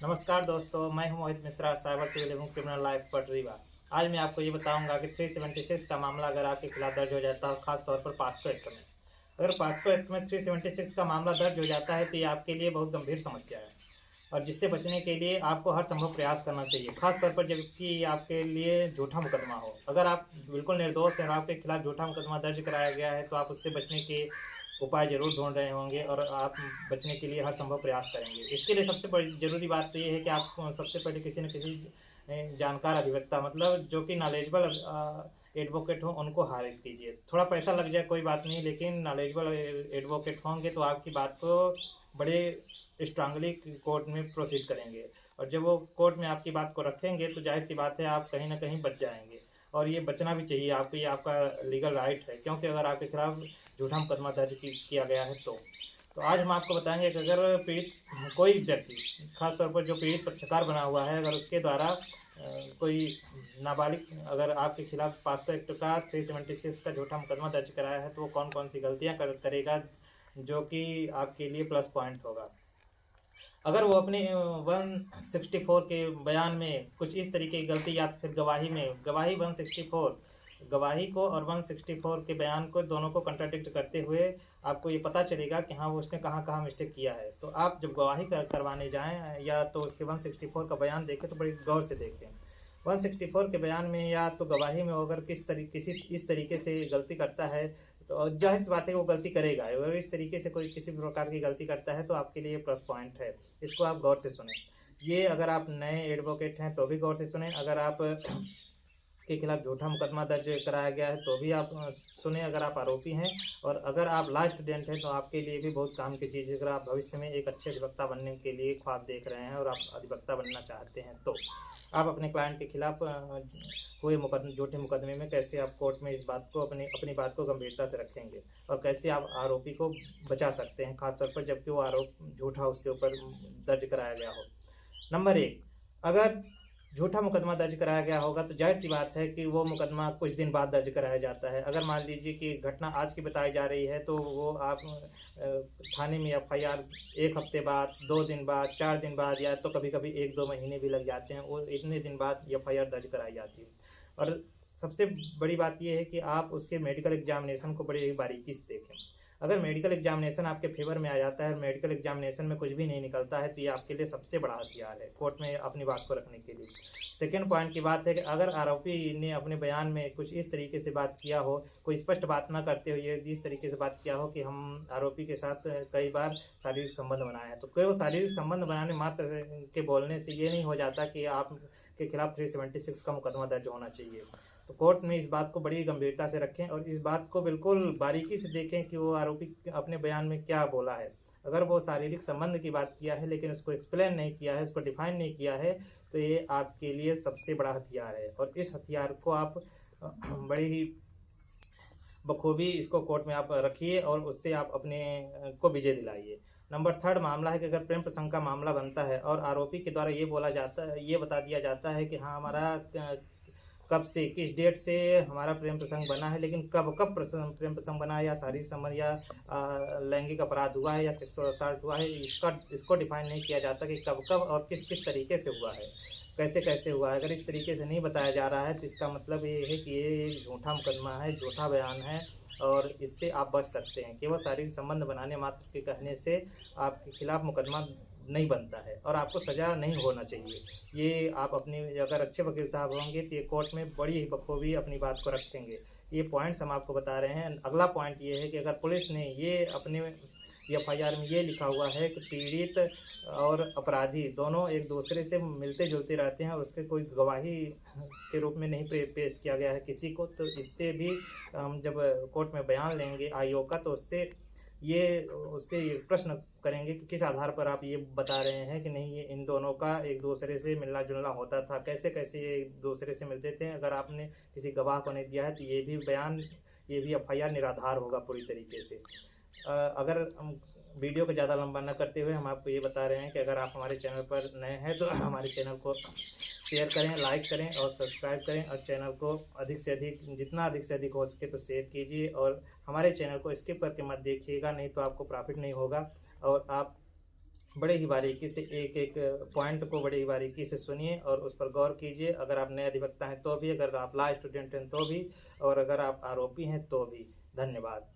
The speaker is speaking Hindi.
नमस्कार दोस्तों, मैं हूं मोहित मिश्रा, साइबर सिविल एवं क्रिमिनल लॉ एक्सपर्ट रीवा। आज मैं आपको ये बताऊंगा कि 376 का मामला अगर आपके खिलाफ दर्ज हो जाता है, खासतौर पर पास्को एक्ट में। अगर पास्को एक्ट में 376 का मामला दर्ज हो जाता है तो ये आपके लिए बहुत गंभीर समस्या है और जिससे बचने के लिए आपको हर संभव प्रयास करना चाहिए, खासतौर पर जबकि आपके लिए झूठा मुकदमा हो। अगर आप बिल्कुल निर्दोष हैं और आपके खिलाफ झूठा मुकदमा दर्ज कराया गया है तो आप उससे बचने के उपाय जरूर ढूंढ रहे होंगे और आप बचने के लिए हर संभव प्रयास करेंगे। इसके लिए सबसे बड़ी जरूरी बात तो ये है कि आप सबसे पहले किसी न किसी जानकार अधिवक्ता, मतलब जो कि नॉलेजेबल एडवोकेट हो, उनको हायर कीजिए। थोड़ा पैसा लग जाए कोई बात नहीं, लेकिन नॉलेजेबल एडवोकेट होंगे तो आपकी बात को बड़े स्ट्रांगली कोर्ट में प्रोसीड करेंगे और जब वो कोर्ट में आपकी बात को रखेंगे तो जाहिर सी बात है आप कहीं ना कहीं बच जाएंगे। और ये बचना भी चाहिए आपको, ये आपका लीगल राइट है, क्योंकि अगर आपके खिलाफ झूठा मुकदमा दर्ज किया गया है तो आज हम आपको बताएंगे कि अगर पीड़ित कोई व्यक्ति, खासतौर पर जो पीड़ित पक्षकार बना हुआ है, अगर उसके द्वारा कोई नाबालिग अगर आपके खिलाफ पास्को एक्ट का 376 का झूठा मुकदमा दर्ज कराया है तो वो कौन कौन सी गलतियां करेगा जो कि आपके लिए प्लस पॉइंट होगा। अगर वो अपने 164 के बयान में कुछ इस तरीके की गलती, या फिर गवाही में गवाही 164 गवाही को और 164 के बयान को दोनों को कंट्राडिक्ट करते हुए आपको ये पता चलेगा कि हाँ वो उसने कहाँ कहाँ मिस्टेक किया है, तो आप जब गवाही करवाने जाएं या तो उसके 164 का बयान देखें तो बड़ी गौर से देखें। 164 के बयान में या तो गवाही में अगर किसी इस तरीके से गलती करता है तो जाहिर सी बात है वो गलती करेगा। अगर इस तरीके से कोई किसी भी प्रकार की गलती करता है तो आपके लिए प्लस पॉइंट है, इसको आप गौर से सुने। ये अगर आप नए एडवोकेट हैं तो भी गौर से सुने, अगर आप के खिलाफ झूठा मुकदमा दर्ज कराया गया है तो भी आप सुने, अगर आप आरोपी हैं, और अगर आप लॉ स्टूडेंट हैं तो आपके लिए भी बहुत काम की चीज़ है। अगर आप भविष्य में एक अच्छे अधिवक्ता बनने के लिए ख्वाब देख रहे हैं और आप अधिवक्ता बनना चाहते हैं तो आप अपने क्लाइंट के खिलाफ हुए झूठे मुकदमे में कैसे आप कोर्ट में इस बात को अपनी बात को गंभीरता से रखेंगे और कैसे आप आरोपी को बचा सकते हैं, खासतौर पर जबकि वो आरोप झूठा उसके ऊपर दर्ज कराया गया हो। नंबर 1, अगर झूठा मुकदमा दर्ज कराया गया होगा तो जाहिर सी बात है कि वो मुकदमा कुछ दिन बाद दर्ज कराया जाता है। अगर मान लीजिए कि घटना आज की बताई जा रही है तो वो आप थाने में एफआईआर 1 हफ्ते बाद, 2 दिन बाद, 4 दिन बाद, या तो कभी कभी 1-2 महीने भी लग जाते हैं, वो इतने दिन बाद एफआईआर दर्ज कराई जाती है। और सबसे बड़ी बात यह है कि आप उसके मेडिकल एग्जामिनेशन को बड़ी बारीकी से देखें। अगर मेडिकल एग्जामिनेशन आपके फेवर में आ जाता है, मेडिकल एग्जामिनेशन में कुछ भी नहीं निकलता है, तो ये आपके लिए सबसे बड़ा हथियार है कोर्ट में अपनी बात को रखने के लिए। सेकेंड पॉइंट की बात है कि अगर आरोपी ने अपने बयान में कुछ इस तरीके से बात किया हो, कोई स्पष्ट बात ना करते हुए जिस तरीके से बात किया हो कि हम आरोपी के साथ कई बार शारीरिक संबंध बनाए हैं, तो केवल शारीरिक संबंध बनाने मात्र के बोलने से ये नहीं हो जाता कि आप के खिलाफ 376 का मुकदमा दर्ज होना चाहिए। तो कोर्ट में इस बात को बड़ी गंभीरता से रखें और इस बात को बिल्कुल बारीकी से देखें कि वो आरोपी अपने बयान में क्या बोला है। अगर वो शारीरिक संबंध की बात किया है लेकिन उसको एक्सप्लेन नहीं किया है, उसको डिफाइन नहीं किया है, तो ये आपके लिए सबसे बड़ा हथियार है और इस हथियार को आप बड़ी ही बखूबी इसको कोर्ट में आप रखिए और उससे आप अपने को विजय दिलाइए। नंबर 3 मामला है कि अगर प्रेम प्रसंग का मामला बनता है और आरोपी के द्वारा ये बता दिया जाता है कि हाँ हमारा कब से, किस डेट से हमारा प्रेम प्रसंग बना है, लेकिन कब कब प्रेम प्रसंग बना है, या शारीरिक संबंध या लैंगिक अपराध हुआ है या सेक्सुअल असॉल्ट हुआ है, इसको डिफाइन नहीं किया जाता कि कब कब और किस किस तरीके से हुआ है, कैसे कैसे हुआ है। अगर इस तरीके से नहीं बताया जा रहा है तो इसका मतलब ये है कि ये झूठा मुकदमा है, झूठा बयान है और इससे आप बच सकते हैं। केवल शारीरिक संबंध बनाने मात्र के कहने से आपके खिलाफ मुकदमा नहीं बनता है और आपको सज़ा नहीं होना चाहिए। ये आप अपनी, अगर अच्छे वकील साहब होंगे तो ये कोर्ट में बड़ी ही बखूबी अपनी बात को रखेंगे। ये पॉइंट्स हम आपको बता रहे हैं। अगला पॉइंट ये है कि अगर पुलिस ने ये अपने एफआईआर में ये लिखा हुआ है कि पीड़ित और अपराधी दोनों एक दूसरे से मिलते जुलते रहते हैं और उसके कोई गवाही के रूप में नहीं पेश किया गया है किसी को, तो इससे भी हम जब कोर्ट में बयान लेंगे आयोग का तो उससे ये उसके ये प्रश्न करेंगे कि किस आधार पर आप ये बता रहे हैं कि नहीं ये इन दोनों का एक दूसरे से मिलना जुलना होता था, कैसे कैसे ये एक दूसरे से मिलते थे। अगर आपने किसी गवाह को नहीं दिया है तो ये भी एफआईआर निराधार होगा पूरी तरीके से। अगर हम वीडियो को ज़्यादा लंबा न करते हुए हम आपको ये बता रहे हैं कि अगर आप हमारे चैनल पर नए हैं तो हमारे चैनल को शेयर करें, लाइक करें और सब्सक्राइब करें और चैनल को जितना अधिक से अधिक हो सके तो शेयर कीजिए और हमारे चैनल को स्किप करके मत देखिएगा, नहीं तो आपको प्रॉफिट नहीं होगा और आप बड़े ही बारीकी से एक एक पॉइंट को बड़े ही बारीकी से सुनिए और उस पर गौर कीजिए। अगर आप नए अधिवक्ता हैं तो भी, अगर आप लॉ स्टूडेंट हैं तो भी, और अगर आप आरोपी हैं तो भी। धन्यवाद।